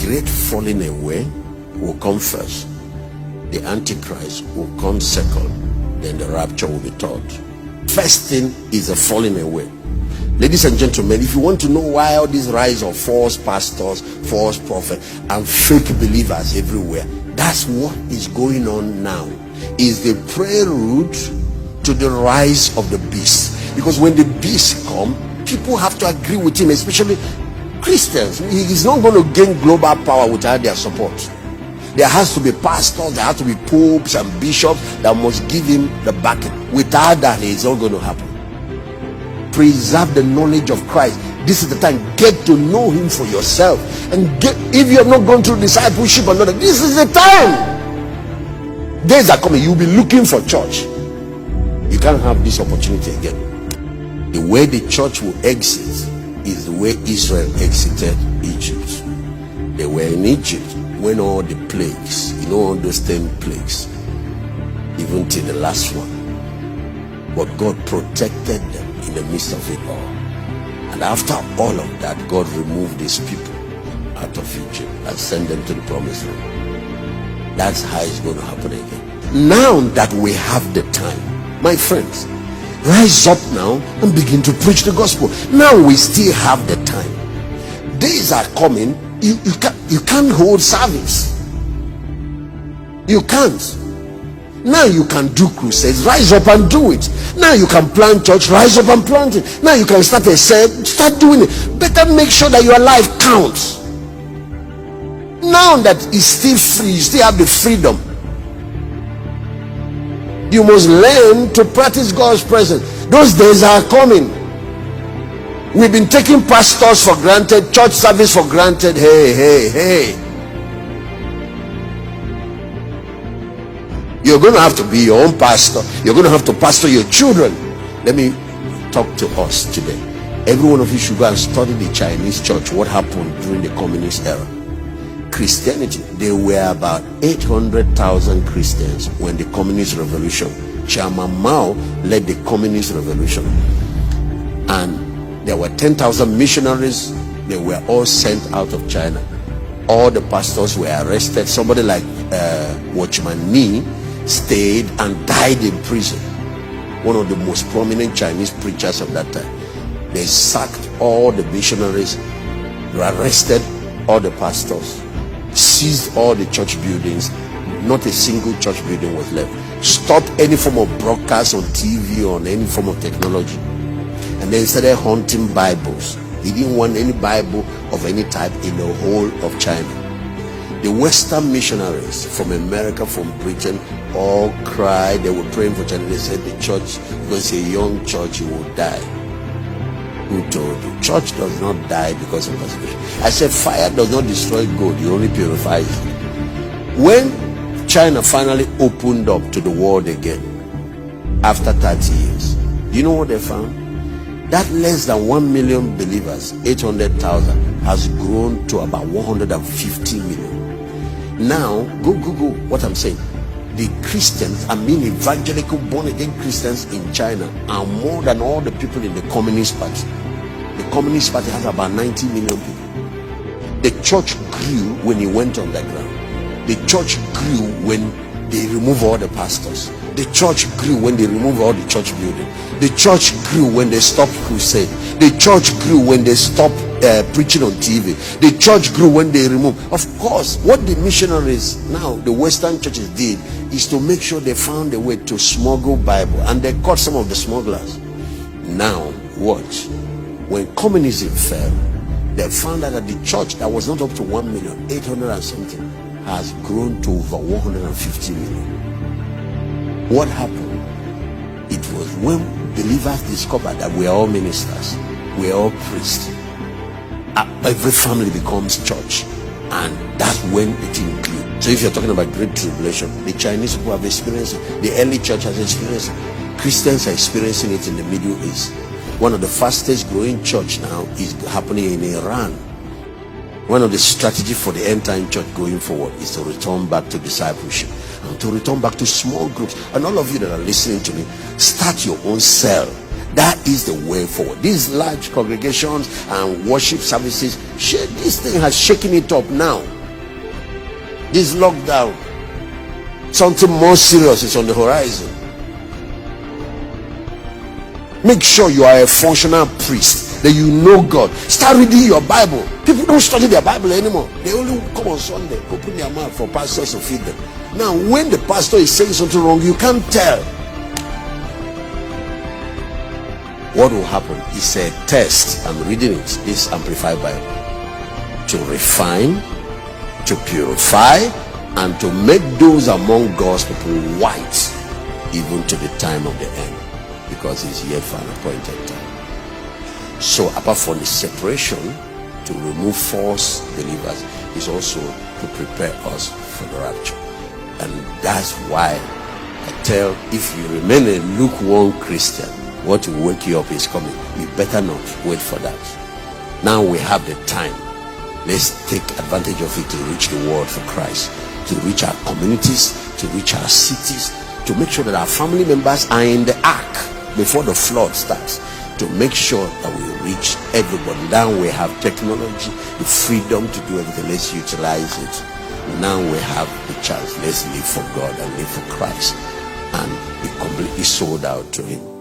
great falling away will come first. The Antichrist will come second. Then the rapture will be third. First thing is a falling away. Ladies and gentlemen, if you want to know why all this rise of false pastors, false prophets, and fake believers everywhere, that's what is going on now. Is the prelude to the rise of the beast. Because when the beast come, people have to agree with him, especially Christians. He's not going to gain global power without their support. There has to be pastors, there has to be popes and bishops that must give him the backing. Without that, it's not going to happen. Preserve the knowledge of Christ. This is the time. Get to know him for yourself. And if you have not gone through discipleship or not, this is the time. Days are coming. You'll be looking for church. You can't have this opportunity again. The way the church will exit is the way Israel exited Egypt. They were in Egypt when all the plagues, all those 10 plagues, even till the last one. But God protected them in the midst of it all. And after all of that, God removed his people out of Egypt and sent them to the promised land. That's how it's going to happen again. Now that we have the time, my friends, rise up now and begin to preach the gospel. Now we still have the time. Days are coming. You can't hold service. You can't. Now you can do crusades. Rise up and do it. Now you can plant church. Rise up and plant it. Now you can start a cell. Start doing it. Better make sure that your life counts. Now that it's still free, you still have the freedom. You must learn to practice God's presence. Those days are coming. We've been taking pastors for granted, church service for granted. Hey. You're going to have to be your own pastor. You're going to have to pastor your children. Let me talk to us today. Every one of you should go and study the Chinese church, what happened during the communist era. Christianity, there were about 800,000 Christians when the communist revolution. Chairman Mao led the communist revolution. And there were 10,000 missionaries. They were all sent out of China. All the pastors were arrested. Somebody like Watchman Nee stayed and died in prison. One of the most prominent Chinese preachers of that time. They sacked all the missionaries, arrested all the pastors, seized all the church buildings. Not a single church building was left. Stopped any form of broadcast on TV or on any form of technology. And then started hunting Bibles. He didn't want any Bible of any type in the whole of China. The Western missionaries from America, from Britain, all cried. They were praying for China. They said the church, because it's a young church, it will die. Who told you? Church does not die because of persecution. I said fire does not destroy gold, it only purifies it. When China finally opened up to the world again, after 30 years, do you know what they found? That less than 1 million believers, 800,000, has grown to about 150 million. Now, go Google what I'm saying. The Christians, evangelical born-again Christians in China are more than all the people in the Communist Party. The Communist Party has about 90 million people. The church grew when it went underground. The church grew when they removed all the pastors. The church grew when they removed all the church building. The church grew when they stopped crusade. The church grew when they stopped preaching on TV. The church grew when they removed. Of course, what the missionaries now, the Western churches did, is to make sure they found a way to smuggle Bible, and they caught some of the smugglers. Now, watch. When communism fell, they found out that the church that was not up to 1 million, 800 and something, has grown to over 150 million. What happened? It was when believers discovered that we are all ministers, we are all priests. Every family becomes church, and that's when the thing grew. So if you're talking about great tribulation, the Chinese people have experienced it, the early church has experienced it, Christians are experiencing it in the Middle East. One of the fastest growing church now is happening in Iran. One of the strategies for the end time church going forward is to return back to discipleship and to return back to small groups. And all of you that are listening to me, start your own cell. That is the way forward. These large congregations and worship services, this thing has shaken it up now. This lockdown, something more serious is on the horizon. Make sure you are a functional priest, that you know God. Start reading your Bible. People don't study their Bible anymore. They only come on Sunday, open their mouth for pastors to feed them. Now, when the pastor is saying something wrong, you can't tell. What will happen is a test. I'm reading it, this Amplified Bible, to refine, to purify, and to make those among God's people white, even to the time of the end, because it's yet for an appointed time. So apart from the separation, to remove false believers, is also to prepare us for the rapture. And that's why I tell, if you remain a lukewarm Christian, what will wake you up is coming. You better not wait for that. Now we have the time. Let's take advantage of it to reach the world for Christ, to reach our communities, to reach our cities, to make sure that our family members are in the ark before the flood starts, to make sure that we reach everybody. Now we have technology, the freedom to do everything. Let's utilize it. Now we have the chance. Let's live for God and live for Christ and be completely sold out to Him.